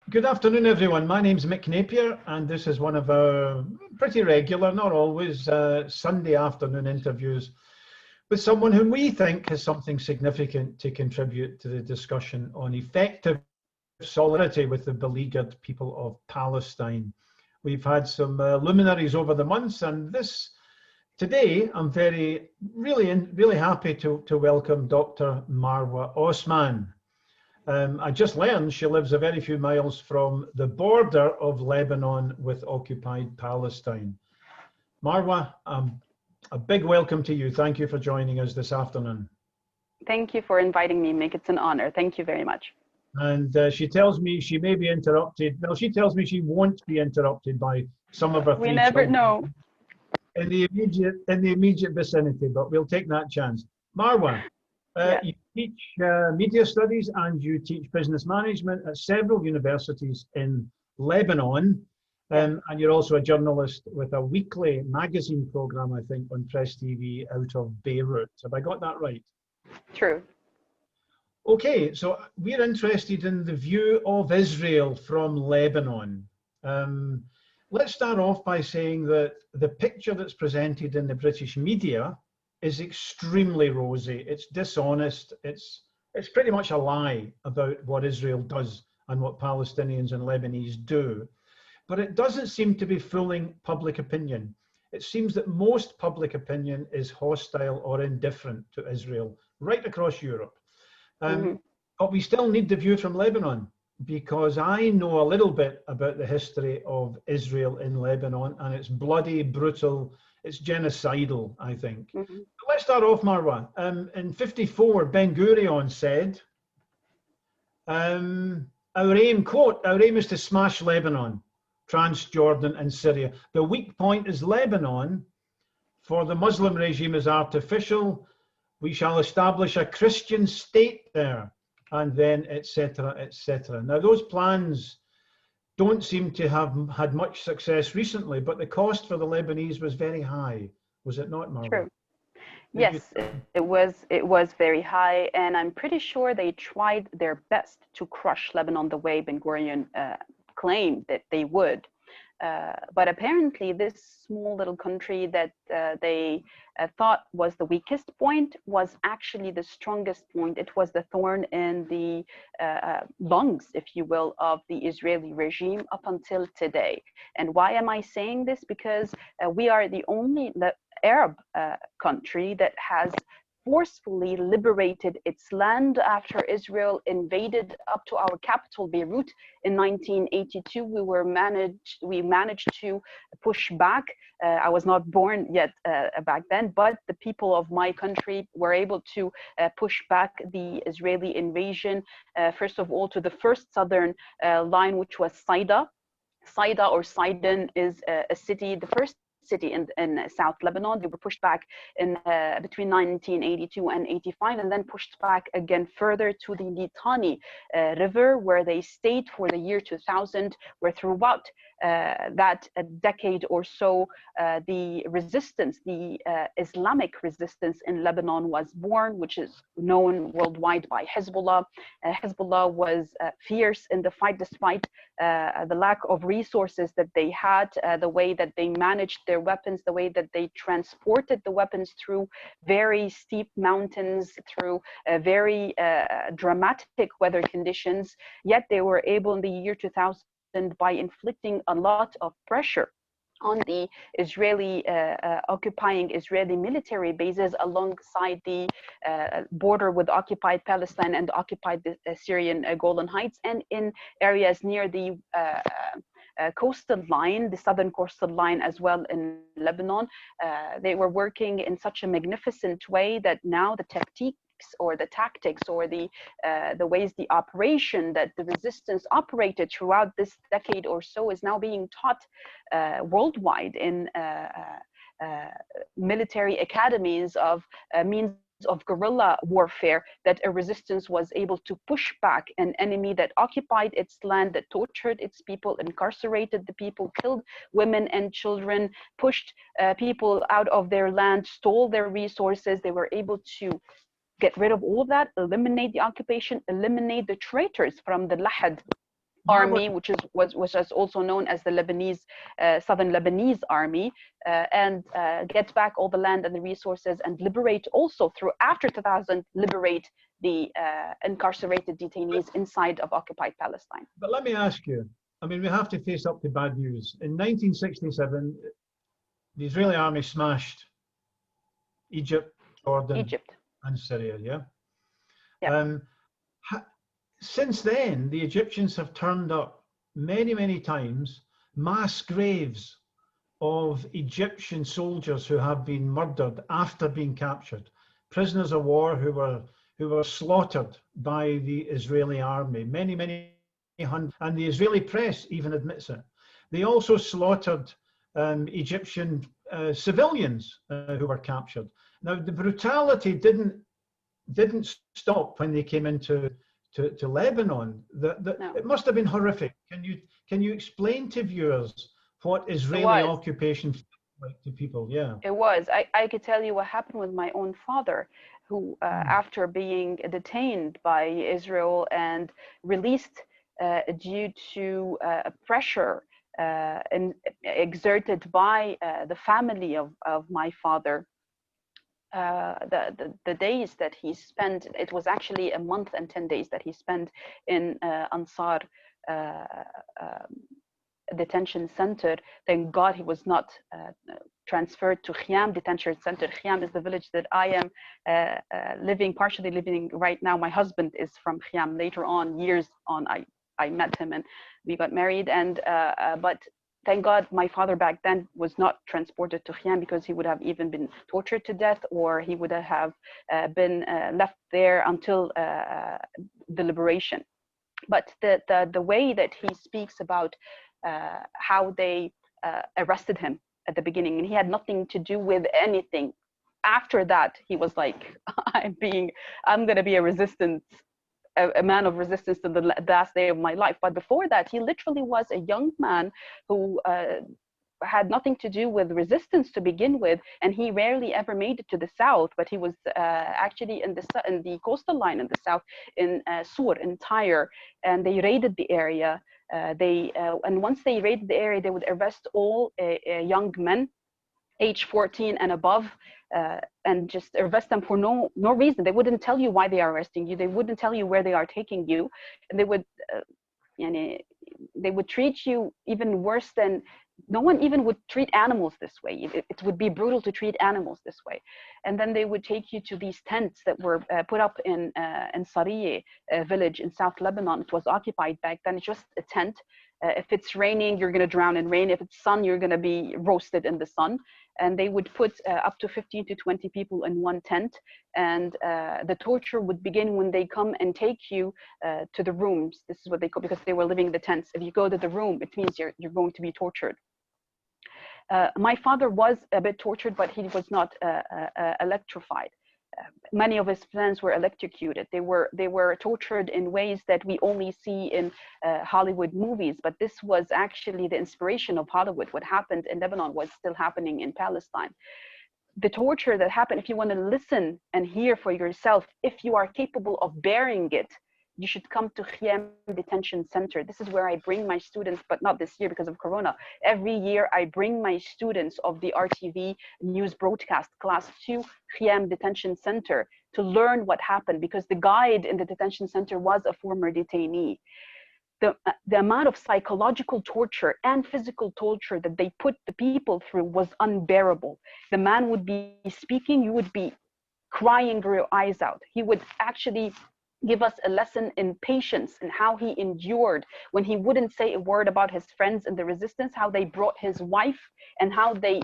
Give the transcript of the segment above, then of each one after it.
Good afternoon, everyone. My name's Mick Napier, and this is one of our pretty regular, not always, Sunday afternoon interviews with someone whom we think has something significant to contribute to the discussion on effective solidarity with the beleaguered people of Palestine. We've had some luminaries over the months, and today I'm really happy to welcome Dr. Marwa Osman. I just learned she lives a very few miles from the border of Lebanon with occupied Palestine. Marwa, a big welcome to you. Thank you for joining us this afternoon. Thank you for inviting me, Mick. It's an honor. Thank you very much. And she tells me she may be interrupted. Well, she tells me she won't be interrupted by some of her three children. We never know. In the immediate vicinity, but we'll take that chance. Marwa, you teach media studies and you teach business management at several universities in Lebanon. And you're also a journalist with a weekly magazine program, I think, on Press TV out of Beirut. Have I got that right? True. Okay, so we're interested in the view of Israel from Lebanon. Let's start off by saying that the picture that's presented in the British media is extremely rosy. It's dishonest. It's pretty much a lie about what Israel does and what Palestinians and Lebanese do. But it doesn't seem to be fooling public opinion. It seems that most public opinion is hostile or indifferent to Israel right across Europe. But we still need the view from Lebanon, because I know a little bit about the history of Israel in Lebanon, and it's bloody, brutal, it's genocidal, I think. Let's start off, Marwa. In '54, Ben Gurion said, our aim, quote, our aim is to smash Lebanon, Transjordan and Syria. The weak point is Lebanon, for the Muslim regime is artificial. We shall establish a Christian state there, and then etc., etc. Now, those plans don't seem to have had much success recently, but the cost for the Lebanese was very high. Was it not, Marwa? True. Yes, it was very high, and I'm pretty sure they tried their best to crush Lebanon the way Ben Gurion claimed that they would. But apparently this small little country that they thought was the weakest point was actually the strongest point. It was the thorn in the lungs, if you will, of the Israeli regime up until today. And why am I saying this? Because we are the only Arab country that has forcefully liberated its land after Israel invaded up to our capital, Beirut, in 1982. We managed to push back. I was not born yet back then, but the people of my country were able to push back the Israeli invasion, first of all, to the first southern line, which was Saida. Saida or Sidon is a city, the first city in South Lebanon. They were pushed back in between 1982 and 85, and then pushed back again further to the Litani River, where they stayed for the year 2000, where throughout that decade or so, the resistance, the Islamic resistance in Lebanon was born, which is known worldwide by Hezbollah. Hezbollah was fierce in the fight, despite the lack of resources that they had, the way that they managed their weapons, the way that they transported the weapons through very steep mountains, through very dramatic weather conditions. Yet they were able in the year 2000, by inflicting a lot of pressure on the Israeli occupying Israeli military bases alongside the border with occupied Palestine and occupied the Syrian Golan Heights, and in areas near the coastal line, the southern coastal line as well in Lebanon. They were working in such a magnificent way that now the tactics or the ways the operation that the resistance operated throughout this decade or so is now being taught worldwide in military academies of means of guerrilla warfare, that a resistance was able to push back an enemy that occupied its land, that tortured its people, incarcerated the people, killed women and children, pushed people out of their land, stole their resources. They were able to get rid of all of that, eliminate the occupation, eliminate the traitors from the Lahad army, which is also known as the Lebanese Southern Lebanese Army, and get back all the land and the resources, and liberate also through after 2000 liberate the incarcerated detainees inside of occupied Palestine. But let me ask you, I mean, we have to face up to bad news. In 1967, the Israeli army smashed Egypt, Jordan, and Syria, yeah? Yeah. Since then, the Egyptians have turned up many, many times mass graves of Egyptian soldiers who have been murdered after being captured, prisoners of war who were slaughtered by the Israeli army, many, many hundreds, and the Israeli press even admits it. They also slaughtered Egyptian civilians who were captured. Now, the brutality didn't stop when they came into Lebanon. No. It must have been horrific. Can you explain to viewers what Israeli occupation felt like to people? Yeah. It was. I could tell you what happened with my own father, who after being detained by Israel and released due to pressure exerted by the family of my father, the days that he spent, it was actually a month and 10 days that he spent in Ansar detention center. Thank God he was not transferred to Khiam detention center. Khiam is the village that I am partially living right now. My husband is from Khiam. Later on, years on, I met him and we got married. And but thank God my father back then was not transported to Khiam, because he would have even been tortured to death, or he would have been left there until the liberation. But the way that he speaks about how they arrested him at the beginning, and he had nothing to do with anything. After that, he was like, I'm going to be a man of resistance to the last day of my life. But before that, he literally was a young man who had nothing to do with resistance to begin with, and he rarely ever made it to the south. But he was actually in the coastal line in the south, in Sur, in Tyre, and they raided the area. And once they raided the area, they would arrest all young men, age 14 and above, and just arrest them for no reason. They wouldn't tell you why they are arresting you. They wouldn't tell you where they are taking you, and they would treat you even worse than. No one even would treat animals this way. It would be brutal to treat animals this way. And then they would take you to these tents that were put up in Sariye village in South Lebanon. It was occupied back then. It's just a tent. If it's raining, you're going to drown in rain. If it's sun, you're going to be roasted in the sun. And they would put up to 15 to 20 people in one tent. And the torture would begin when they come and take you to the rooms. This is what they call, because they were living in the tents. If you go to the room, it means you're going to be tortured. My father was a bit tortured, but he was not electrified. Many of his friends were electrocuted. They were tortured in ways that we only see in Hollywood movies, but this was actually the inspiration of Hollywood. What happened in Lebanon was still happening in Palestine. The torture that happened, if you want to listen and hear for yourself, if you are capable of bearing it, you should come to Khiam Detention Center. This is where I bring my students, but not this year because of Corona. Every year I bring my students of the RTV news broadcast class to Khiam Detention Center to learn what happened, because the guide in the detention center was a former detainee. The amount of psychological torture and physical torture that they put the people through was unbearable. The man would be speaking, you would be crying your eyes out. He would actually give us a lesson in patience and how he endured when he wouldn't say a word about his friends in the resistance, how they brought his wife and how they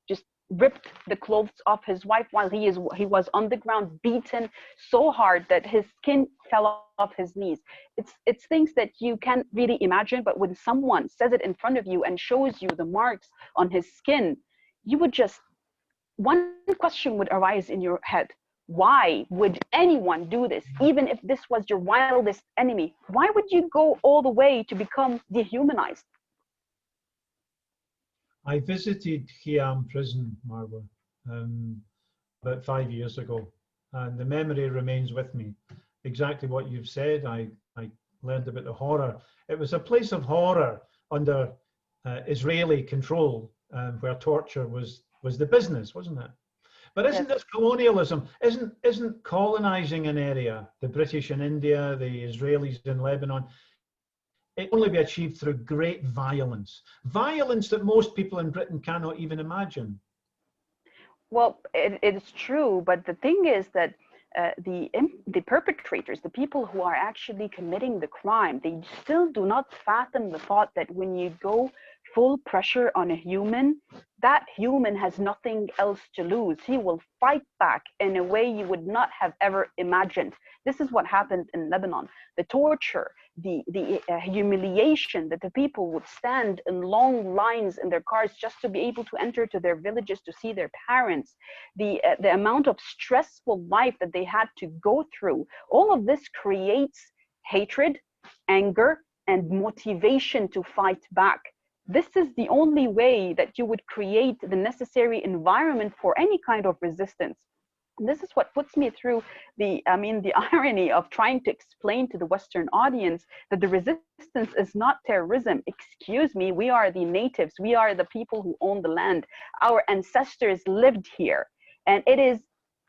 just ripped the clothes off his wife while he was on the ground, beaten so hard that his skin fell off his knees. It's things that you can't really imagine, but when someone says it in front of you and shows you the marks on his skin, you would just, one question would arise in your head. Why would anyone do this? Even if this was your wildest enemy, why would you go all the way to become dehumanized? I visited Khiam prison, Marwa, about 5 years ago, and the memory remains with me. Exactly what you've said. I learned about the horror. It was a place of horror under Israeli control, where torture was the business, wasn't it? But isn't this colonialism? Isn't colonizing an area, the British in India, the Israelis in Lebanon, it can only be achieved through great violence. Violence that most people in Britain cannot even imagine. Well, it's true, but the thing is that the perpetrators, the people who are actually committing the crime, they still do not fathom the thought that when you go full pressure on a human, that human has nothing else to lose. He will fight back in a way you would not have ever imagined. This is what happened in Lebanon. The torture, the humiliation that the people would stand in long lines in their cars just to be able to enter to their villages to see their parents, the amount of stressful life that they had to go through. All of this creates hatred, anger, and motivation to fight back. This is the only way that you would create the necessary environment for any kind of resistance. And this is what puts me through the irony of trying to explain to the Western audience that the resistance is not terrorism. Excuse me, we are the natives. We are the people who own the land. Our ancestors lived here. And it is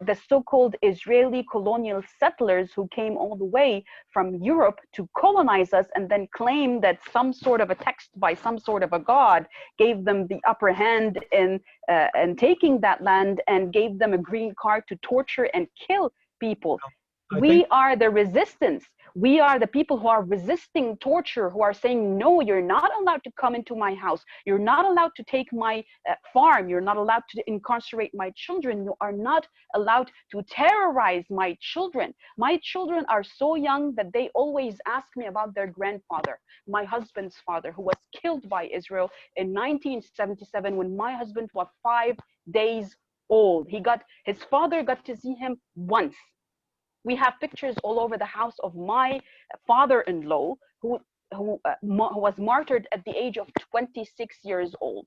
the so-called Israeli colonial settlers who came all the way from Europe to colonize us and then claim that some sort of a text by some sort of a god gave them the upper hand in taking that land and gave them a green card to torture and kill people. We are the resistance. We are the people who are resisting torture, who are saying, no, you're not allowed to come into my house. You're not allowed to take my farm. You're not allowed to incarcerate my children. You are not allowed to terrorize my children. My children are so young that they always ask me about their grandfather, my husband's father, who was killed by Israel in 1977 when my husband was 5 days old. His father got to see him once. We have pictures all over the house of my father-in-law who was martyred at the age of 26 years old.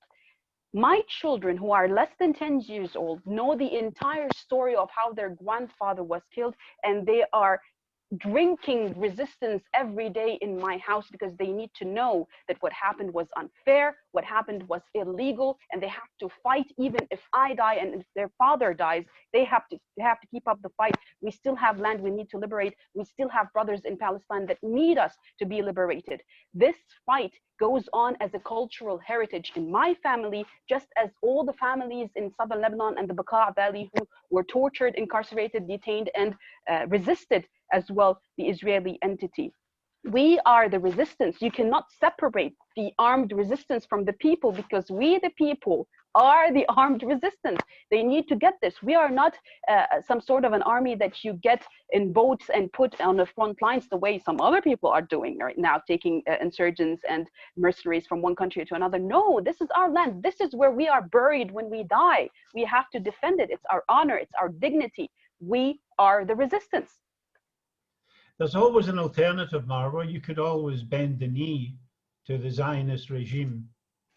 My children, who are less than 10 years old, know the entire story of how their grandfather was killed, and they are drinking resistance every day in my house because they need to know that what happened was unfair, what happened was illegal, and they have to fight. Even if I die and if their father dies, they have to keep up the fight. We still have land we need to liberate. We still have brothers in Palestine that need us to be liberated. This fight goes on as a cultural heritage in my family, just as all the families in southern Lebanon and the Bekaa Valley who were tortured, incarcerated, detained, and resisted as well the Israeli entity. We are the resistance. You cannot separate the armed resistance from the people, because we, the people, are the armed resistance. They need to get this. We are not some sort of an army that you get in boats and put on the front lines the way some other people are doing right now, taking insurgents and mercenaries from one country to another. No, this is our land. This is where we are buried when we die. We have to defend it. It's our honor. It's our dignity. We are the resistance. There's always an alternative, Marwa. You could always bend the knee to the Zionist regime.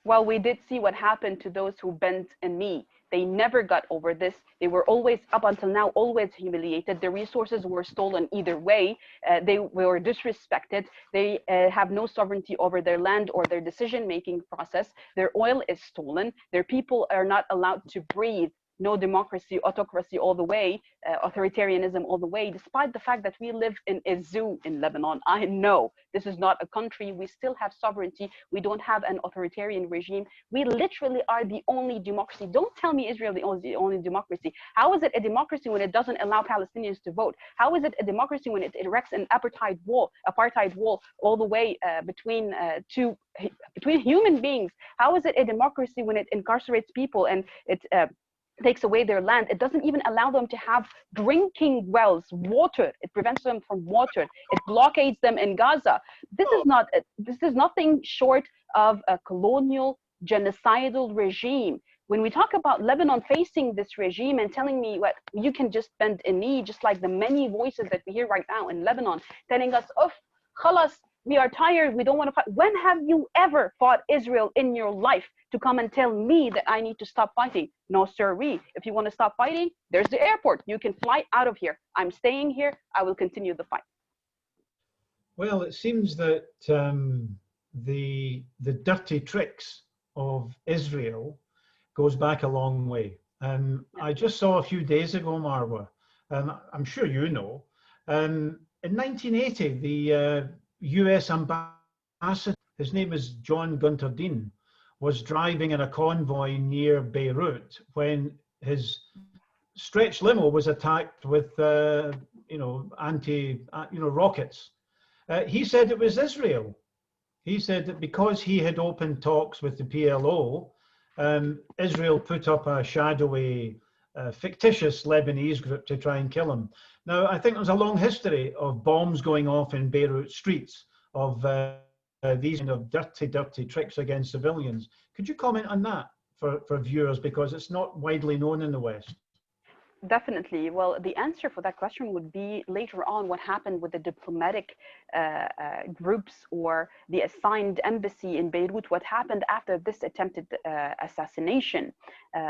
Well, we did see what happened to those who bent a knee. They never got over this. They were always, up until now, always humiliated. Their resources were stolen either way. They were disrespected. They have no sovereignty over their land or their decision-making process. Their oil is stolen. Their people are not allowed to breathe. No democracy, autocracy all the way, authoritarianism all the way, despite the fact that we live in a zoo in Lebanon. I know this is not a country. We still have sovereignty. We don't have an authoritarian regime. We literally are the only democracy. Don't tell me Israel is the only democracy. How is it a democracy when it doesn't allow Palestinians to vote? How is it a democracy when it erects an apartheid wall all the way between human beings? How is it a democracy when it incarcerates people and it takes away their land? It doesn't even allow them to have drinking wells, water. It prevents them from water. It blockades them in Gaza. This is nothing short of a colonial genocidal regime. When we talk about Lebanon facing this regime and telling me what you can just bend a knee, just like the many voices that we hear right now in Lebanon telling us, oh, khalas, we are tired, we don't want to fight. When have you ever fought Israel in your life to come and tell me that I need to stop fighting? No, sirree. If you want to stop fighting, there's the airport. You can fly out of here. I'm staying here. I will continue the fight. Well, it seems that the dirty tricks of Israel goes back a long way. Yeah. I just saw a few days ago, Marwa, I'm sure you know, in 1980, the US ambassador, his name is John Gunter Dean, was driving in a convoy near Beirut when his stretch limo was attacked with, rockets. He said it was Israel. He said that because he had opened talks with the PLO, Israel put up a shadowy, fictitious Lebanese group to try and kill him. Now, I think there's a long history of bombs going off in Beirut streets, of these kind of dirty, dirty tricks against civilians. Could you comment on that for viewers, because it's not widely known in the West? Definitely. Well, the answer for that question would be later on what happened with the diplomatic groups or the assigned embassy in Beirut, what happened after this attempted assassination.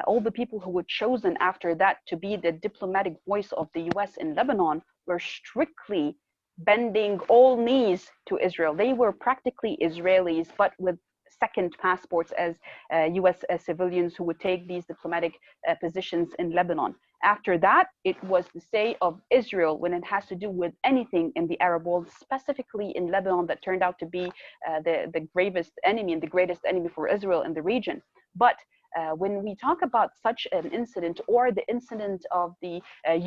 All the people who were chosen after that to be the diplomatic voice of the US in Lebanon were strictly bending all knees to Israel. They were practically Israelis, but with second passports as US civilians who would take these diplomatic positions in Lebanon. After that, it was the say of Israel when it has to do with anything in the Arab world, specifically in Lebanon, that turned out to be the gravest enemy and the greatest enemy for Israel in the region. But when we talk about such an incident, or the incident of the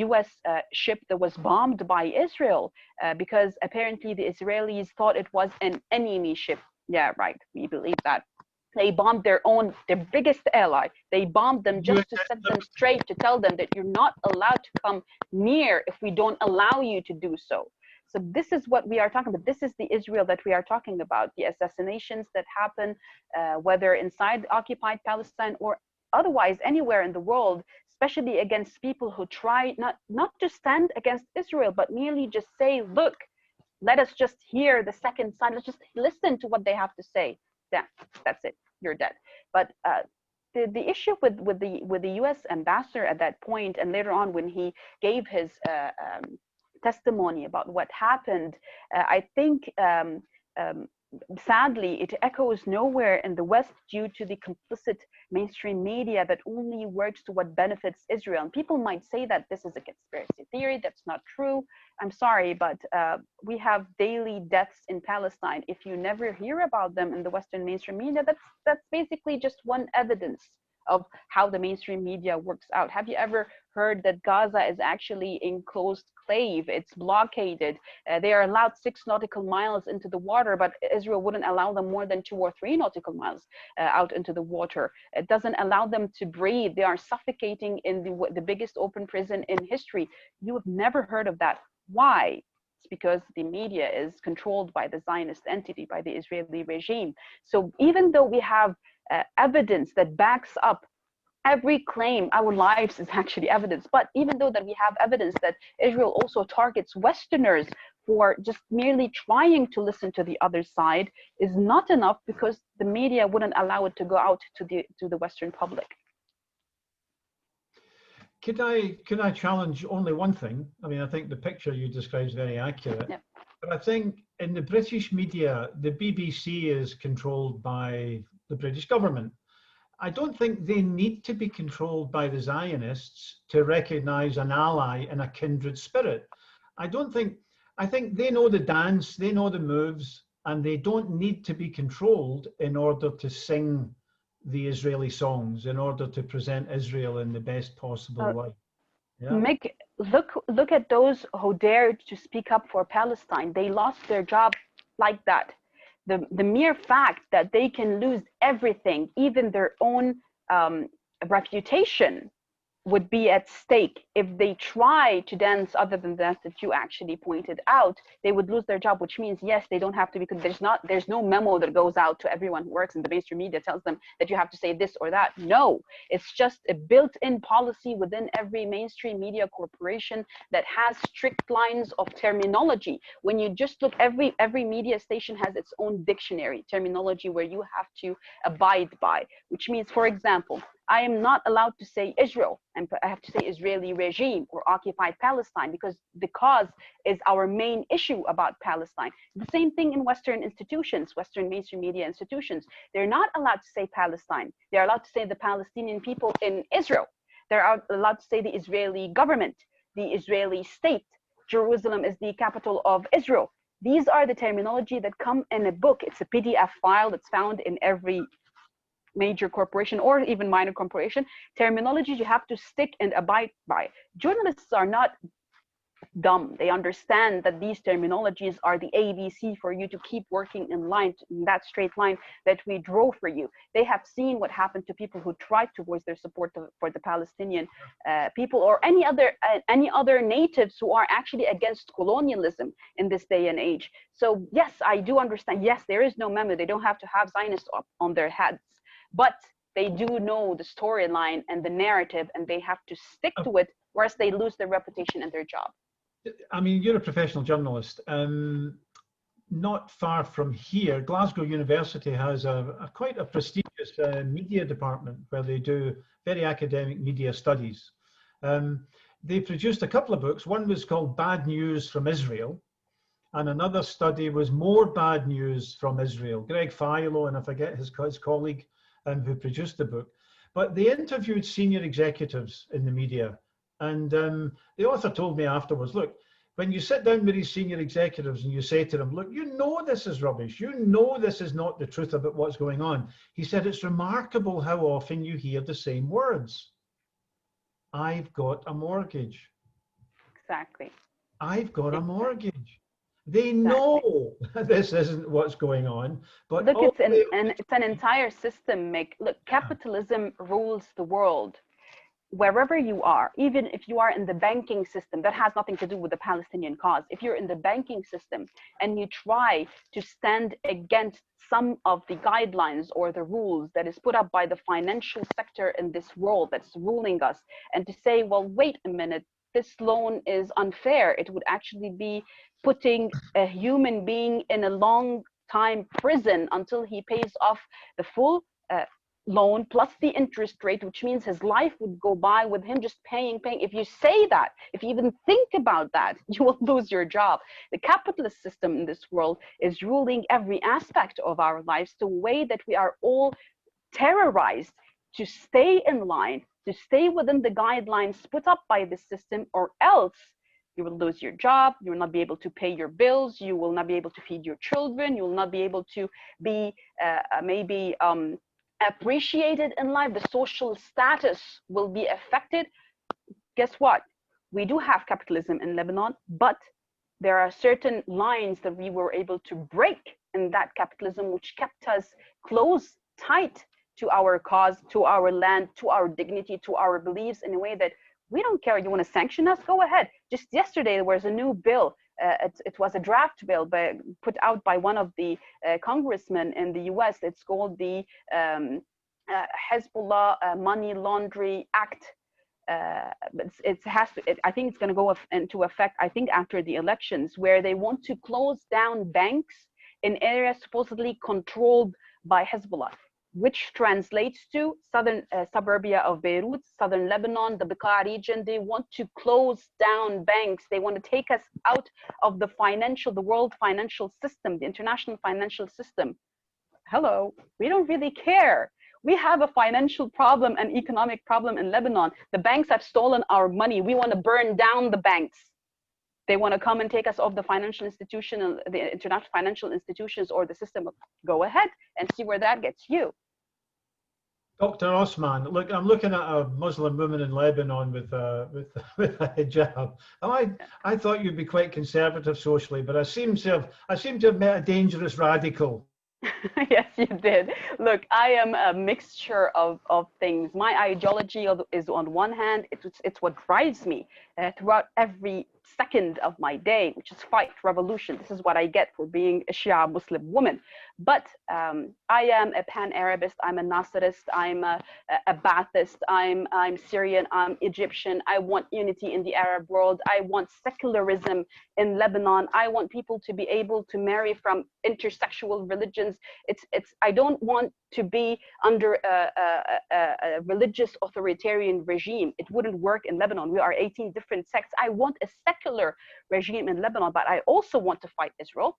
US ship that was bombed by Israel, because apparently the Israelis thought it was an enemy ship. Yeah, right, we believe that. They bombed their biggest ally. They bombed them just to set them straight, to tell them that you're not allowed to come near if we don't allow you to do so. So this is what we are talking about. This is the Israel that we are talking about. The assassinations that happen, whether inside occupied Palestine or otherwise anywhere in the world, especially against people who try not to stand against Israel, but merely just say, look, let us just hear the second side. Let's just listen to what they have to say. That's it. You're dead. But the issue with the U.S. ambassador at that point, and later on when he gave his testimony about what happened, I think sadly it echoes nowhere in the West due to the complicit mainstream media that only works to what benefits Israel. And people might say that this is a conspiracy theory. That's not true. I'm sorry, but we have daily deaths in Palestine. If you never hear about them in the Western mainstream media, that's basically just one evidence of how the mainstream media works out. Have you ever heard that Gaza is actually enclosed clave? It's blockaded. They are allowed 6 nautical miles into the water, but Israel wouldn't allow them more than 2 or 3 nautical miles out into the water. It doesn't allow them to breathe. They are suffocating in the biggest open prison in history. You have never heard of that. Why? It's because the media is controlled by the Zionist entity, by the Israeli regime. So even though we have evidence that backs up every claim, our lives is actually evidence, but even though that we have evidence that Israel also targets Westerners for just merely trying to listen to the other side, is not enough, because the media wouldn't allow it to go out to the Western public. Could I challenge only one thing? I mean, I think the picture you describe is very accurate. Yeah. But I think in the British media, the BBC is controlled by the British government. I don't think they need to be controlled by the Zionists to recognize an ally in a kindred spirit. I think they know the dance, they know the moves, and they don't need to be controlled in order to sing the Israeli songs, in order to present Israel in the best possible light. Yeah. Mick, look at those who dared to speak up for Palestine. They lost their job like that. The mere fact that they can lose everything, even their own reputation, would be at stake if they try to dance other than that you actually pointed out. They would lose their job, which means, yes, they don't have to, because there's no memo that goes out to everyone who works in the mainstream media tells them that you have to say this or that. No, it's just a built-in policy within every mainstream media corporation that has strict lines of terminology. When you just look, every media station has its own dictionary terminology where you have to abide by, which means, for example, I am not allowed to say Israel, and I have to say Israeli regime or occupied Palestine, because the cause is our main issue about Palestine. The same thing in Western institutions, Western mainstream media institutions. They're not allowed to say Palestine. They're allowed to say the Palestinian people in Israel. They're allowed to say the Israeli government, the Israeli state. Jerusalem is the capital of Israel. These are the terminology that come in a book. It's a PDF file that's found in every major corporation or even minor corporation. Terminologies you have to stick and abide by. Journalists are not dumb. They understand that these terminologies are the ABC for you to keep working in line, in that straight line that we draw for you. They have seen what happened to people who tried to voice their support for the Palestinian people, or any other natives who are actually against colonialism in this day and age. So yes, I do understand. Yes, there is no memo. They don't have to have Zionists up on their heads, but they do know the storyline and the narrative, and they have to stick to it, whereas they lose their reputation and their job. I mean, you're a professional journalist. Not far from here, Glasgow University has quite a prestigious media department where they do very academic media studies. They produced a couple of books. One was called Bad News from Israel, and another study was More Bad News from Israel. Greg Philo, and I forget his colleague who produced the book. But they interviewed senior executives in the media. And the author told me afterwards, look, when you sit down with these senior executives and you say to them, look, you know this is rubbish, you know this is not the truth about what's going on. He said, it's remarkable how often you hear the same words. I've got a mortgage. Exactly. I've got a mortgage. They know this isn't what's going on. But look, it's an entire system, Mick. Look, capitalism rules the world. Wherever you are, even if you are in the banking system, that has nothing to do with the Palestinian cause. If you're in the banking system and you try to stand against some of the guidelines or the rules that is put up by the financial sector in this world that's ruling us, and to say, well, wait a minute, this loan is unfair. It would actually be putting a human being in a long time prison until he pays off the full loan plus the interest rate, which means his life would go by with him just paying. If you say that, if you even think about that, you will lose your job. The capitalist system in this world is ruling every aspect of our lives the way that we are all terrorized to stay in line, to stay within the guidelines put up by the system, or else you will lose your job, you will not be able to pay your bills, you will not be able to feed your children, you will not be able to be appreciated in life, the social status will be affected. Guess what? We do have capitalism in Lebanon, but there are certain lines that we were able to break in that capitalism, which kept us close, tight to our cause, to our land, to our dignity, to our beliefs, in a way that we don't care. You want to sanction us? Go ahead. Just yesterday, there was a new bill. It was a draft bill put out by one of the congressmen in the US. It's called the Hezbollah Money Laundering Act. I think it's going to go into effect, I think, after the elections, where they want to close down banks in areas supposedly controlled by Hezbollah, which translates to southern suburbia of Beirut, southern Lebanon, the Bekaa region. They want to close down banks. They want to take us out of the world financial system, the international financial system. Hello, we don't really care. We have a financial problem, an economic problem in Lebanon. The banks have stolen our money. We want to burn down the banks. They want to come and take us off the financial institution, the international financial institutions or the system. Go ahead and see where that gets you. Dr. Osman, look, I'm looking at a Muslim woman in Lebanon with a hijab. I thought you'd be quite conservative socially, but I seem to have met a dangerous radical. Yes, you did. Look, I am a mixture of things. My ideology is, on one hand, it's what drives me throughout every second of my day, which is fight revolution. This is what I get for being a Shia Muslim woman. But I am a pan-Arabist, I'm a Nasserist, I'm a Ba'athist, I'm Syrian, I'm Egyptian. I want unity in the Arab world. I want secularism in Lebanon. I want people to be able to marry from intersexual religions. I don't want to be under a religious authoritarian regime. It wouldn't work in Lebanon. We are 18 different sects. I want a secular regime in Lebanon, but I also want to fight Israel.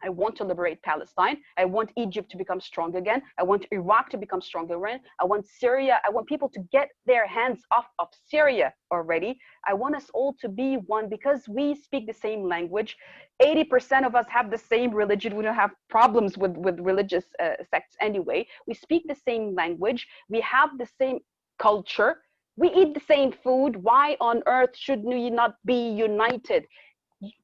I want to liberate Palestine. I want Egypt to become strong again. I want Iraq to become strong again. I want Syria. I want people to get their hands off of Syria already. I want us all to be one because we speak the same language. 80% of us have the same religion. We don't have problems with religious sects anyway. We speak the same language. We have the same culture. We eat the same food. Why on earth should we not be united?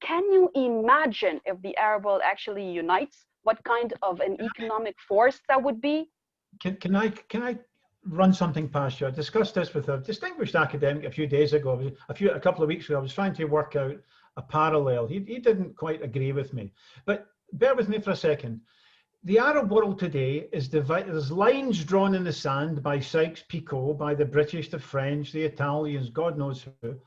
Can you imagine if the Arab world actually unites, what kind of an economic force that would be? Can I run something past you? I discussed this with a distinguished academic a few days ago, a couple of weeks ago. I was trying to work out a parallel. He didn't quite agree with me, but bear with me for a second. The Arab world today is divided. There's lines drawn in the sand by Sykes-Picot, by the British, the French, the Italians, God knows who.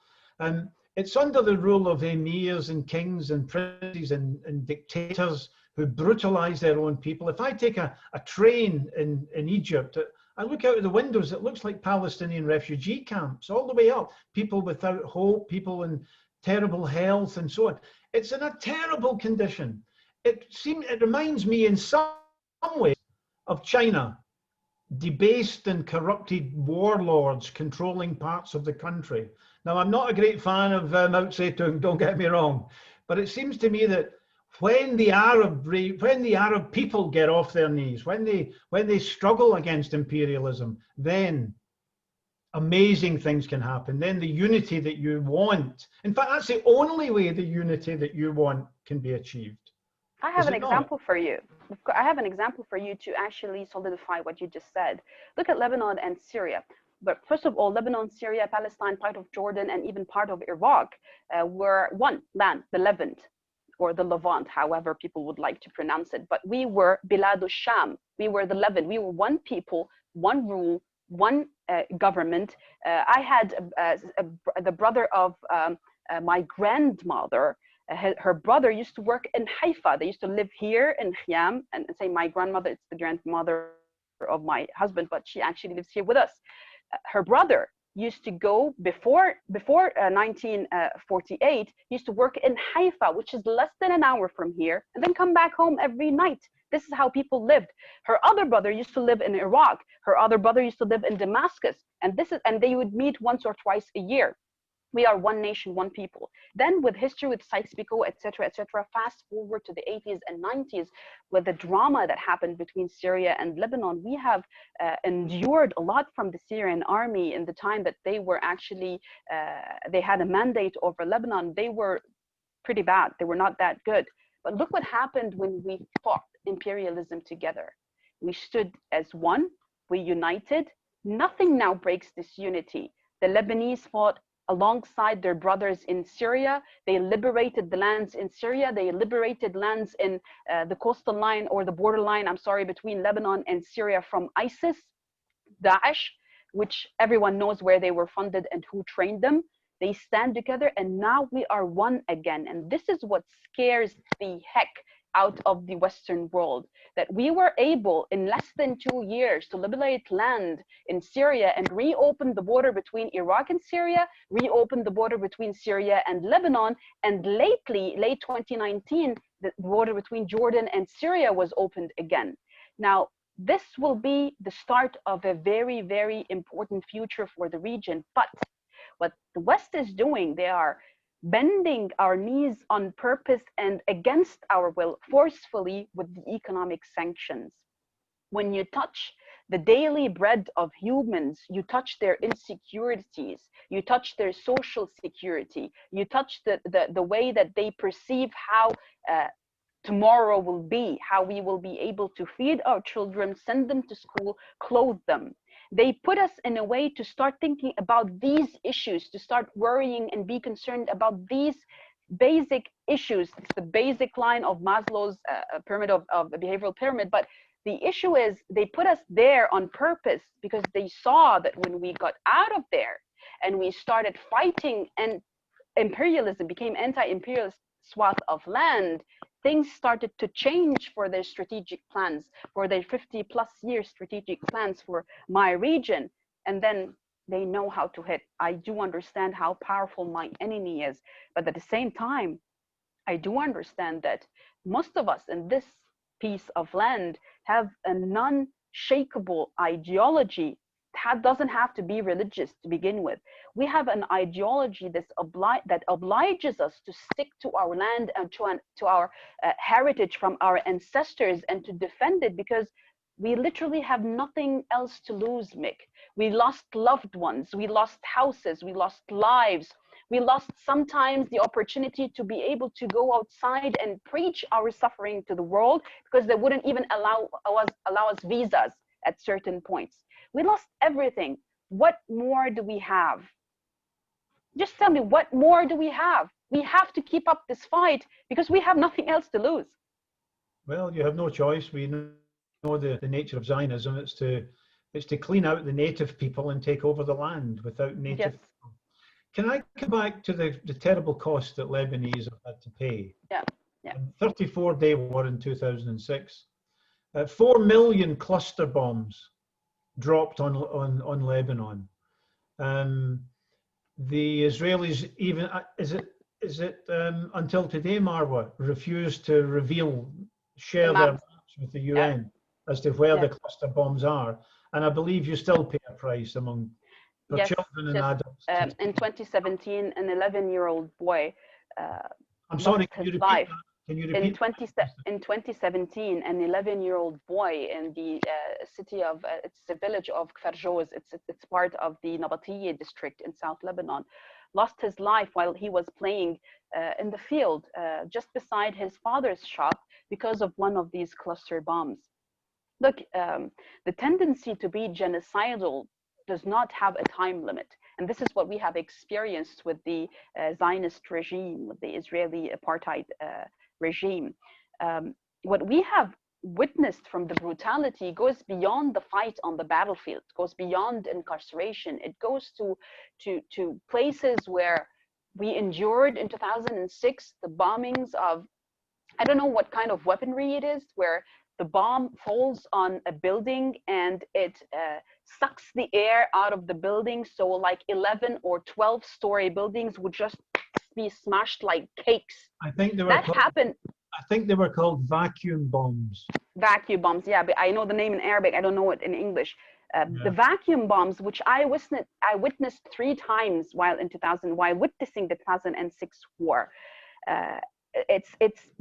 It's under the rule of emirs and kings and princes and dictators who brutalize their own people. If I take a train in Egypt, I look out of the windows, it looks like Palestinian refugee camps all the way up. People without hope, people in terrible health and so on. It's in a terrible condition. It reminds me in some ways of China, debased and corrupted warlords controlling parts of the country. Now, I'm not a great fan of Mao Zedong, don't get me wrong, but it seems to me that when the Arab people get off their knees, when they struggle against imperialism, then amazing things can happen. Then the unity that you want, in fact, that's the only way the unity that you want can be achieved. I have an example for you. I have an example for you to actually solidify what you just said. Look at Lebanon and Syria. But first of all, Lebanon, Syria, Palestine, part of Jordan, and even part of Iraq were one land, the Levant, or the Levant, however people would like to pronounce it. But we were Bilad al-Sham. We were the Levant. We were one people, one rule, one government. I had the brother of my grandmother. Her brother used to work in Haifa. They used to live here in Khiam, and say my grandmother, it's the grandmother of my husband, but she actually lives here with us. Her brother used to go before 1948, used to work in Haifa, which is less than an hour from here, and then come back home every night. This is how people lived. Her other brother used to live in Iraq. Her other brother used to live in Damascus, and they would meet once or twice a year. We are one nation, one people. Then with history, with Sykes-Picot, etc., fast forward to the 80s and 90s, with the drama that happened between Syria and Lebanon, we have endured a lot from the Syrian army in the time that they were actually, they had a mandate over Lebanon. They were pretty bad. They were not that good. But look what happened when we fought imperialism together. We stood as one, we united. Nothing now breaks this unity. The Lebanese fought alongside their brothers in Syria. They liberated the lands in Syria. They liberated lands in the coastal line, or the borderline, I'm sorry, between Lebanon and Syria from ISIS, Daesh, which everyone knows where they were funded and who trained them. They stand together, and now we are one again. And this is what scares the heck out of the Western world, that we were able in less than 2 years to liberate land in Syria and reopen the border between Iraq and Syria, reopen the border between Syria and Lebanon, and lately, late 2019, the border between Jordan and Syria was opened again. Now, this will be the start of a very, very important future for the region. But what the West is doing, they are bending our knees on purpose and against our will, forcefully, with the economic sanctions. When you touch the daily bread of humans, you touch their insecurities, you touch their social security, you touch the way that they perceive how tomorrow will be, how we will be able to feed our children, send them to school, clothe them. They put us in a way to start thinking about these issues, to start worrying and be concerned about these basic issues. It's the basic line of Maslow's pyramid of a behavioral pyramid. But the issue is they put us there on purpose because they saw that when we got out of there and we started fighting and imperialism became anti-imperialist swath of land, things started to change for their strategic plans, for their 50-plus-year strategic plans for my region. And then they know how to hit. I do understand how powerful my enemy is, but at the same time, I do understand that most of us in this piece of land have a non-shakable ideology. That doesn't have to be religious to begin with. We have an ideology that obliges us to stick to our land and to our heritage from our ancestors and to defend it, because we literally have nothing else to lose, Mick. We lost loved ones, we lost houses, we lost lives, we lost sometimes the opportunity to be able to go outside and preach our suffering to the world because they wouldn't even allow us visas at certain points. We lost everything. What more do we have? Just tell me, what more do we have? We have to keep up this fight because we have nothing else to lose. Well, you have no choice. We know the nature of Zionism. It's to clean out the native people and take over the land without native people. Can I come back to the terrible cost that Lebanese have had to pay? Yeah. 34-day war in 2006. 4 million cluster bombs dropped on Lebanon. The Israelis even, is it until today, Marwa, refused to share their maps with the UN as to where the cluster bombs are. And I believe you still pay a price for children and adults. In 2017, an 11-year-old boy I'm sorry, can you repeat that? Can you repeat? In 2017, an 11-year-old boy in the city of, it's the village of Kfar, it's part of the Nabatieh district in South Lebanon, lost his life while he was playing in the field just beside his father's shop because of one of these cluster bombs. Look, the tendency to be genocidal does not have a time limit. And this is what we have experienced with the Zionist regime, with the Israeli apartheid regime. What we have witnessed from the brutality goes beyond the fight on the battlefield, goes beyond incarceration. It goes to places where we endured in 2006 the bombings of, I don't know what kind of weaponry it is, where the bomb falls on a building and it sucks the air out of the building. So like 11 or 12-story buildings would just be smashed like cakes. I think they were called vacuum bombs. Vacuum bombs, yeah, but I know the name in Arabic. I don't know it in English. The vacuum bombs, which I witnessed 3 times while witnessing the 2006 war. It's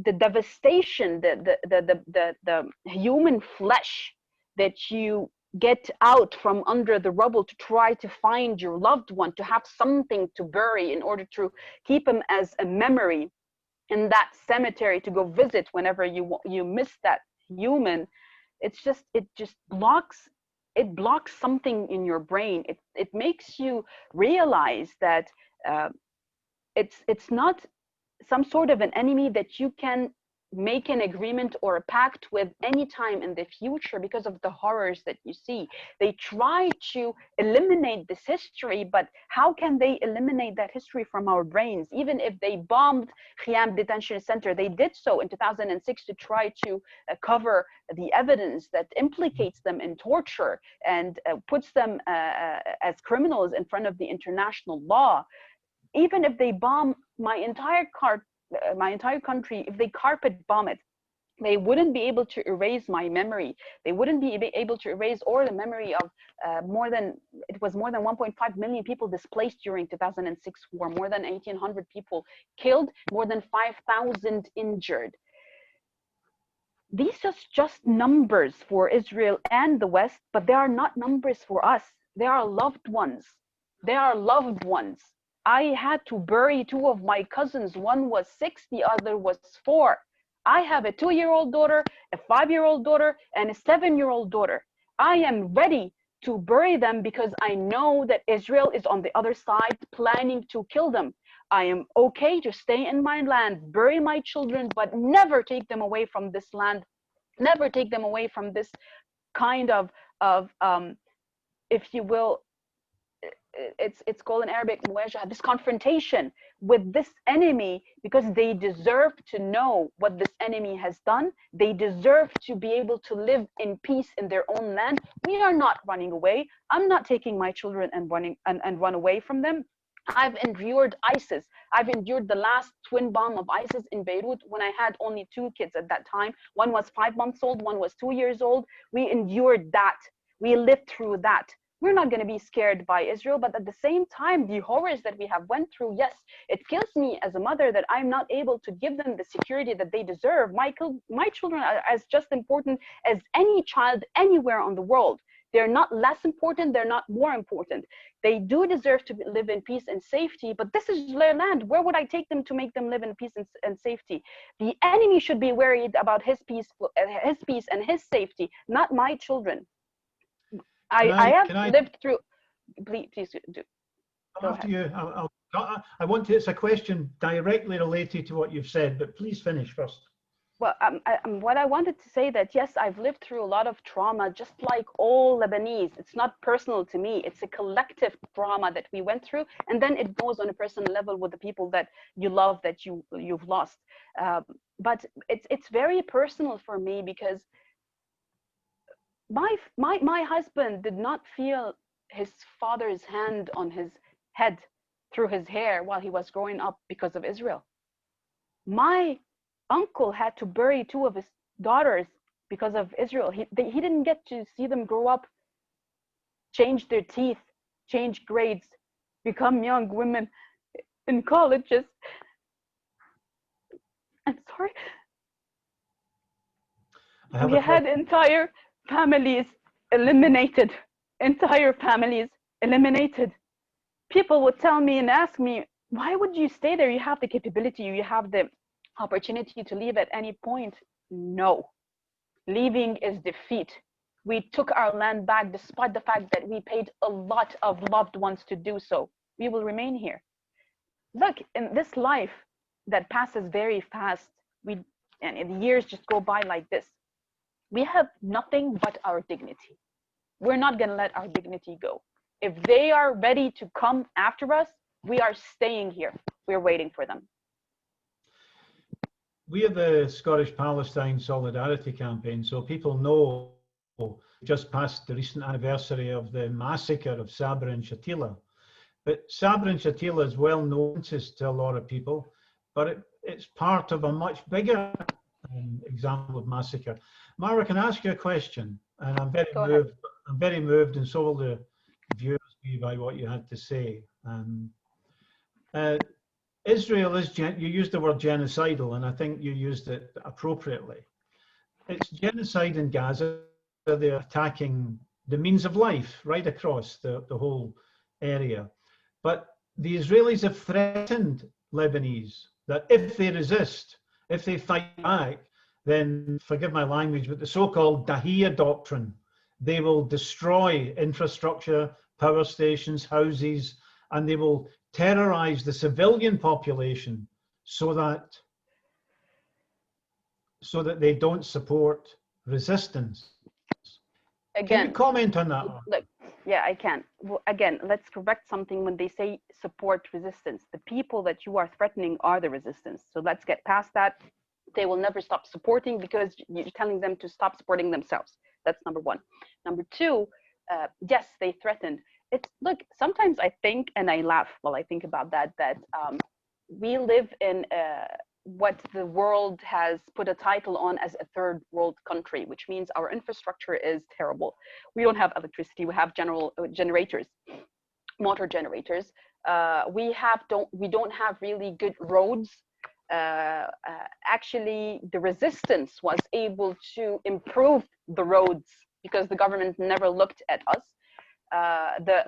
the devastation, the human flesh that you get out from under the rubble to try to find your loved one, to have something to bury in order to keep him as a memory in that cemetery to go visit whenever you miss that human. It just blocks something in your brain. It makes you realize that it's not some sort of an enemy that you can make an agreement or a pact with any time in the future because of the horrors that you see. They try to eliminate this history, but how can they eliminate that history from our brains? Even if they bombed Khiam Detention Center, they did so in 2006 to try to cover the evidence that implicates them in torture and puts them as criminals in front of the international law. Even if they bomb my entire country, if they carpet bomb it, they wouldn't be able to erase my memory. They wouldn't be able to erase or the memory of more than 1.5 million people displaced during 2006 war, more than 1,800 people killed, more than 5,000 injured. These are just numbers for Israel and the West, but they are not numbers for us. They are loved ones. They are loved ones. I had to bury 2 of my cousins. One was 6, the other was 4. I have a 2-year-old daughter, a 5-year-old daughter, and a 7-year-old daughter. I am ready to bury them because I know that Israel is on the other side planning to kill them. I am okay to stay in my land, bury my children, but never take them away from this land, never take them away from this kind of if you will, it's called in Arabic muwajah, this confrontation with this enemy, because they deserve to know what this enemy has done. They deserve to be able to live in peace in their own land. We are not running away. I'm not taking my children and run away from them. I've endured ISIS. I've endured the last twin bomb of ISIS in Beirut when I had only 2 kids at that time. One was 5 months old, one was 2 years old. We endured that. We lived through that. We're not going to be scared by Israel, but at the same time, the horrors that we have went through, yes, it kills me as a mother that I'm not able to give them the security that they deserve. My children are as just important as any child anywhere on the world. They're not less important, they're not more important. They do deserve to live in peace and safety, but this is their land. Where would I take them to make them live in peace and safety? The enemy should be worried about his peace and his safety, not my children. I have lived through. Please do. After you, I want to. It's a question directly related to what you've said, but please finish first. Well, what I wanted to say that yes, I've lived through a lot of trauma, just like all Lebanese. It's not personal to me. It's a collective trauma that we went through, and then it goes on a personal level with the people that you love, that you've lost. But it's very personal for me because my husband did not feel his father's hand on his head through his hair while he was growing up because of Israel. My uncle had to bury 2 of his daughters because of Israel. He didn't get to see them grow up, change their teeth, change grades, become young women in colleges. I'm sorry. We had entire families eliminated, entire families eliminated. People would tell me and ask me, why would you stay there? You have the capability, you have the opportunity to leave at any point. No, leaving is defeat. We took our land back despite the fact that we paid a lot of loved ones to do so. We will remain here. Look, in this life that passes very fast, and the years just go by like this. We have nothing but our dignity. We're not going to let our dignity go. If they are ready to come after us, we are staying here. We're waiting for them. We have the Scottish Palestine Solidarity Campaign, so people know just past the recent anniversary of the massacre of Sabra and Shatila. But Sabra and Shatila is well known to a lot of people, but it's part of a much bigger example of massacre. Marwa, can I ask you a question? And I'm very moved, and so will the viewers be by what you had to say. Israel is, you used the word genocidal, and I think you used it appropriately. It's genocide in Gaza. They're attacking the means of life right across the whole area. But the Israelis have threatened Lebanese that if they resist, if they fight back, then, forgive my language, but the so-called Dahiyya doctrine, they will destroy infrastructure, power stations, houses, and they will terrorize the civilian population so that they don't support resistance. Again, can you comment on that? Look, yeah, I can. Well, again, let's correct something when they say support resistance. The people that you are threatening are the resistance. So let's get past that. They will never stop supporting because you're telling them to stop supporting themselves. That's number one. Number two, yes, they threatened. Look, sometimes I think, and I laugh while I think about that, we live in what the world has put a title on as a third world country, which means our infrastructure is terrible. We don't have electricity. We have generators, motor generators. We don't have really good roads. Actually, the resistance was able to improve the roads because the government never looked at us.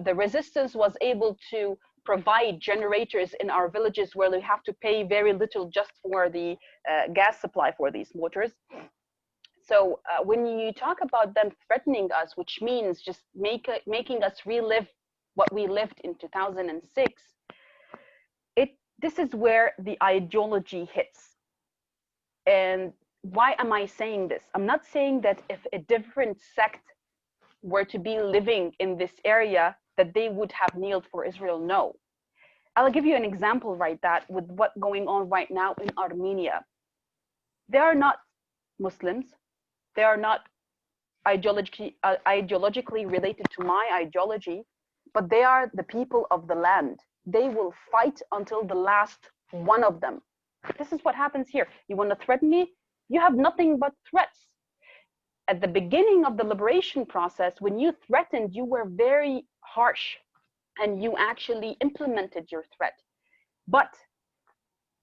The resistance was able to provide generators in our villages where we have to pay very little just for the gas supply for these motors. So when you talk about them threatening us, which means just making us relive what we lived in 2006, this is where the ideology hits. And why am I saying this? I'm not saying that if a different sect were to be living in this area, that they would have kneeled for Israel. No. I'll give you an example right that with what's going on right now in Armenia. They are not Muslims. They are not ideologically related to my ideology, but they are the people of the land. They will fight until the last one of them. This is what happens here. You want to threaten me? You have nothing but threats. At the beginning of the liberation process, when you threatened, you were very harsh and you actually implemented your threat. But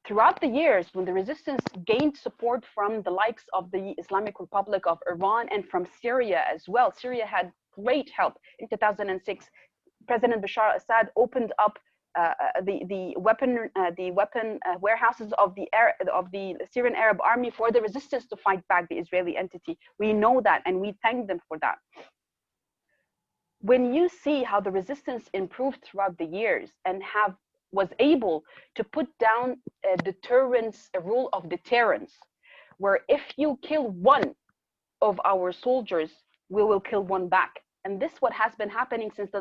throughout the years, when the resistance gained support from the likes of the Islamic Republic of Iran and from Syria as well, Syria had great help. In 2006, President Bashar Assad opened up the weapon warehouses of the Syrian Arab Army for the resistance to fight back the Israeli entity. We know that, and we thank them for that. When you see how the resistance improved throughout the years and was able to put down a rule of deterrence, where if you kill one of our soldiers, we will kill one back. And this what has been happening since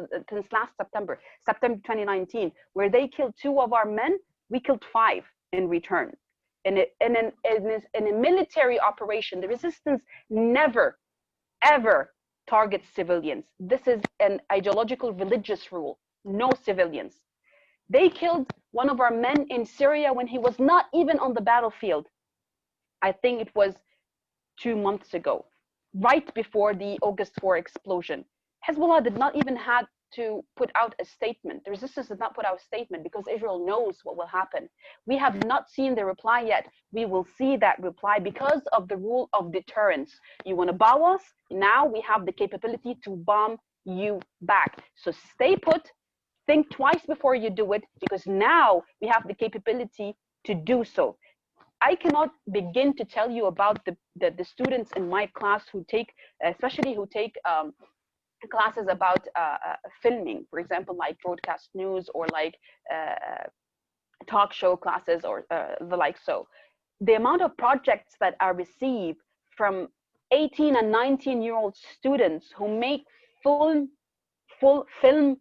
last September 2019, where they killed 2 of our men, we killed 5 in return. In a military operation, the resistance never, ever targets civilians. This is an ideological religious rule, no civilians. They killed one of our men in Syria when he was not even on the battlefield. I think it was 2 months ago, right before the August 4 explosion. Hezbollah did not even have to put out a statement. The resistance did not put out a statement because Israel knows what will happen. We have not seen the reply yet. We will see that reply because of the rule of deterrence. You want to bomb us? Now we have the capability to bomb you back. So stay put, think twice before you do it, because now we have the capability to do so. I cannot begin to tell you about the students in my class who take, especially who take classes about filming, for example, like broadcast news or like talk show classes or the like. So the amount of projects that I receive from 18 and 19-year-old students who make full film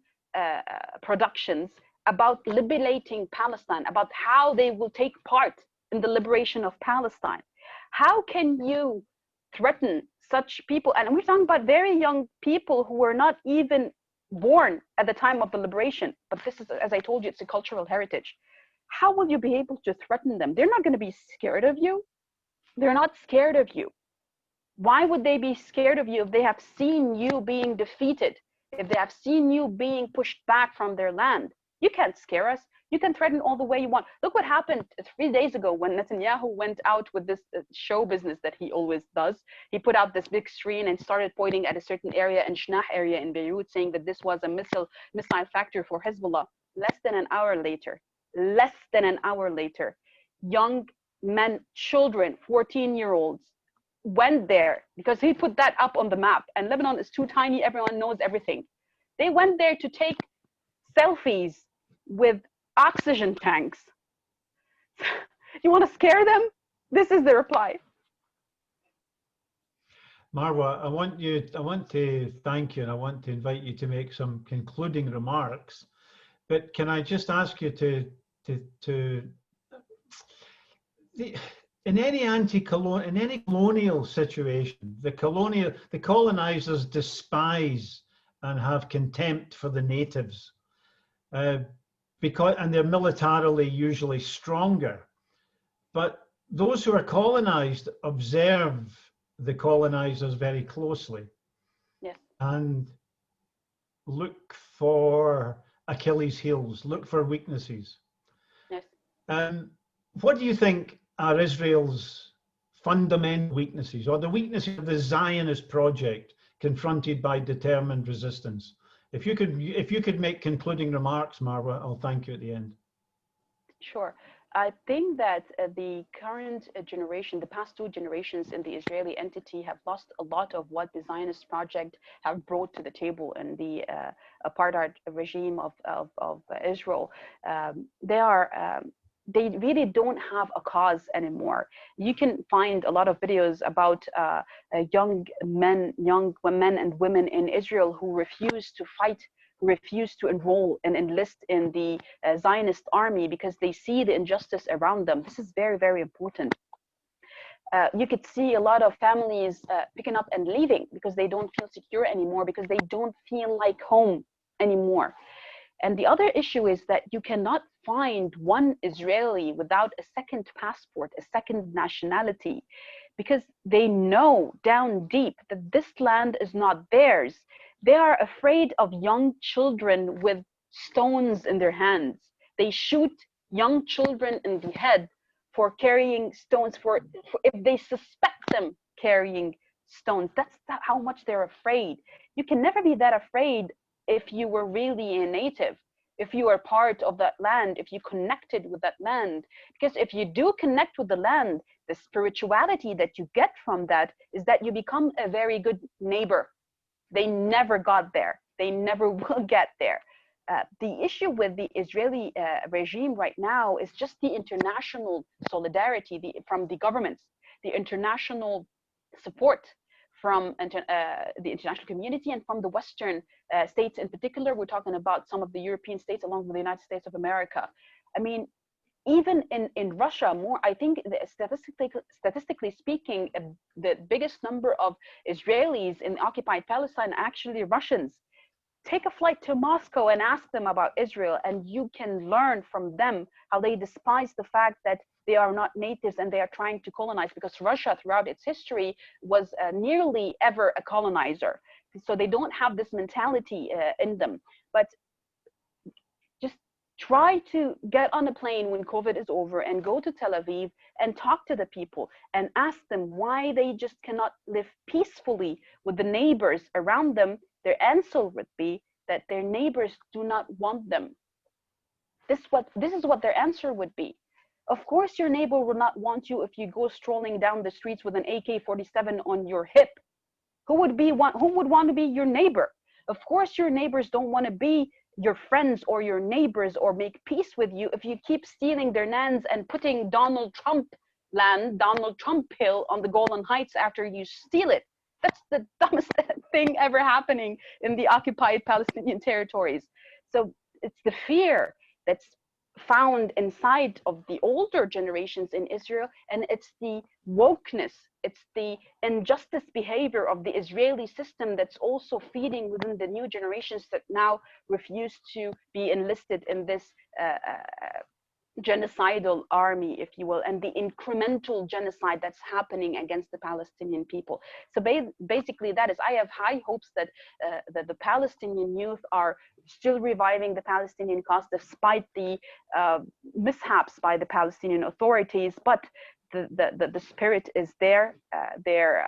productions about liberating Palestine, about how they will take part in the liberation of Palestine. How can you threaten such people? And we're talking about very young people who were not even born at the time of the liberation. But this is, as I told you, it's a cultural heritage. How will you be able to threaten them? They're not going to be scared of you. They're not scared of you. Why would they be scared of you if they have seen you being defeated, if they have seen you being pushed back from their land? You can't scare us. You can threaten all the way you want. Look what happened 3 days ago when Netanyahu went out with this show business that he always does. He put out this big screen and started pointing at a certain area in Shnah area in Beirut, saying that this was a missile factory for Hezbollah. Less than an hour later, young men, children, 14-year-olds, went there because he put that up on the map. And Lebanon is too tiny, everyone knows everything. They went there to take selfies with oxygen tanks. You want to scare them? This is the reply. Marwa, I want to thank you, and I want to invite you to make some concluding remarks. But can I just ask you in any colonial situation, the colonizers despise and have contempt for the natives. And they're militarily usually stronger. But those who are colonized observe the colonizers very closely. Yes. And look for Achilles' heels, look for weaknesses. Yes. What do you think are Israel's fundamental weaknesses, or the weaknesses of the Zionist project confronted by determined resistance? If you could make concluding remarks, Marwa, I'll thank you at the end. Sure. I think that the current generation, the past two generations in the Israeli entity have lost a lot of what the Zionist project have brought to the table in the apartheid regime of Israel. They really don't have a cause anymore. You can find a lot of videos about young men and women in Israel who refuse to fight, refuse to enroll and enlist in the Zionist army because they see the injustice around them. This is very, very important. You could see a lot of families picking up and leaving because they don't feel secure anymore, because they don't feel like home anymore. And the other issue is that you cannot find one Israeli without a second passport, a second nationality, because they know down deep that this land is not theirs. They are afraid of young children with stones in their hands. They shoot young children in the head for carrying stones, for if they suspect them carrying stones. That's how much they're afraid. You can never be that afraid if you were really a native, if you are part of that land, if you connected with that land. Because if you do connect with the land, the spirituality that you get from that is that you become a very good neighbor. They never got there. They never will get there. The issue with the Israeli regime right now is just the international solidarity from the governments, the international support from the international community and from the Western states in particular. We're talking about some of the European states along with the United States of America. I mean, even in Russia, more, I think statistically speaking, the biggest number of Israelis in occupied Palestine are actually Russians. Take a flight to Moscow and ask them about Israel, and you can learn from them how they despise the fact that they are not natives and they are trying to colonize, because Russia throughout its history was nearly ever a colonizer. So they don't have this mentality in them. But just try to get on a plane when COVID is over and go to Tel Aviv and talk to the people and ask them why they just cannot live peacefully with the neighbors around them. Their answer would be that their neighbors do not want them. This is what their answer would be. Of course, your neighbor will not want you if you go strolling down the streets with an AK-47 on your hip. Who would want to be your neighbor? Of course, your neighbors don't want to be your friends or your neighbors or make peace with you if you keep stealing their lands and putting Donald Trump Hill on the Golan Heights after you steal it. That's the dumbest thing ever happening in the occupied Palestinian territories. So it's the fear that's found inside of the older generations in Israel, and it's the wokeness, it's the injustice behavior of the Israeli system that's also feeding within the new generations that now refuse to be enlisted in this genocidal army, if you will, and the incremental genocide that's happening against the Palestinian people. So basically that is, I have high hopes that the Palestinian youth are still reviving the Palestinian cause despite the mishaps by the Palestinian authorities, but the spirit is there. Their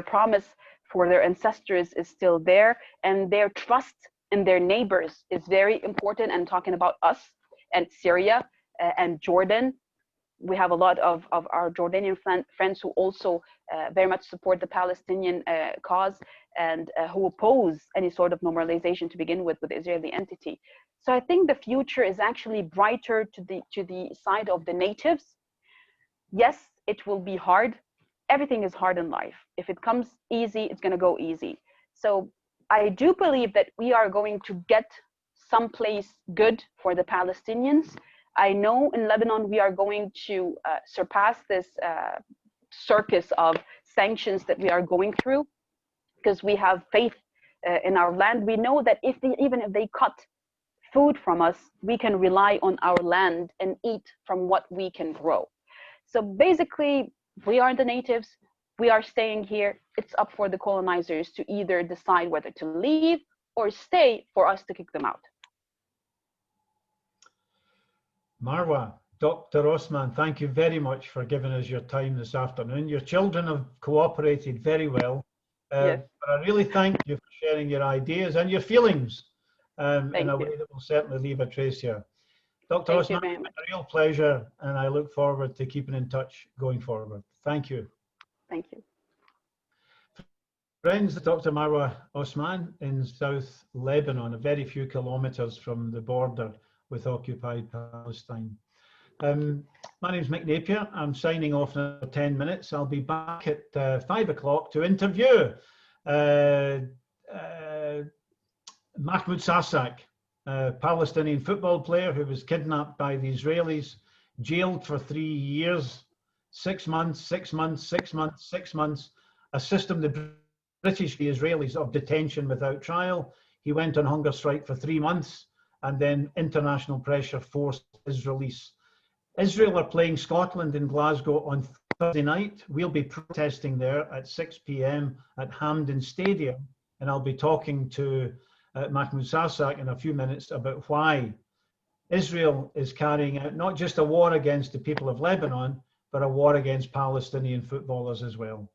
promise for their ancestors is still there, and their trust in their neighbors is very important. And talking about us and Syria and Jordan, we have a lot of our Jordanian friends who also very much support the Palestinian cause and who oppose any sort of normalization to begin with the Israeli entity. So I think the future is actually brighter to the side of the natives. Yes, it will be hard. Everything is hard in life. If it comes easy, it's going to go easy. So I do believe that we are going to get someplace good for the Palestinians. I know in Lebanon we are going to surpass this circus of sanctions that we are going through, because we have faith in our land. We know that even if they cut food from us, we can rely on our land and eat from what we can grow. So basically, we are the natives. We are staying here. It's up for the colonizers to either decide whether to leave or stay for us to kick them out. Marwa, Dr. Osman, thank you very much for giving us your time this afternoon. Your children have cooperated very well. Yes. But I really thank you for sharing your ideas and your feelings in a way that will certainly leave a trace here. Dr. Thank Osman, you very it's much. a real pleasure, and I look forward to keeping in touch going forward. Thank you. Thank you. Friends, Dr. Marwa Osman in South Lebanon, a very few kilometres from the border with occupied Palestine. My name's Mick Napier. I'm signing off in 10 minutes. I'll be back at 5 o'clock to interview Mahmoud Sarsak, a Palestinian football player who was kidnapped by the Israelis, jailed for 3 years, 6 months, 6 months, 6 months, 6 months, a system the British, the Israelis, of detention without trial. He went on hunger strike for 3 months, and then international pressure forced his release. Israel are playing Scotland in Glasgow on Thursday night. We'll be protesting there at 6 p.m. at Hampden Stadium, and I'll be talking to Mahmoud Sarsak in a few minutes about why Israel is carrying out not just a war against the people of Lebanon, but a war against Palestinian footballers as well.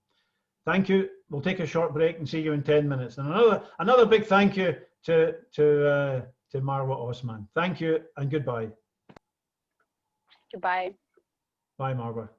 Thank you. We'll take a short break and see you in 10 minutes. And another big thank you to Marwa Osman. Thank you and goodbye. Goodbye. Bye, Marwa.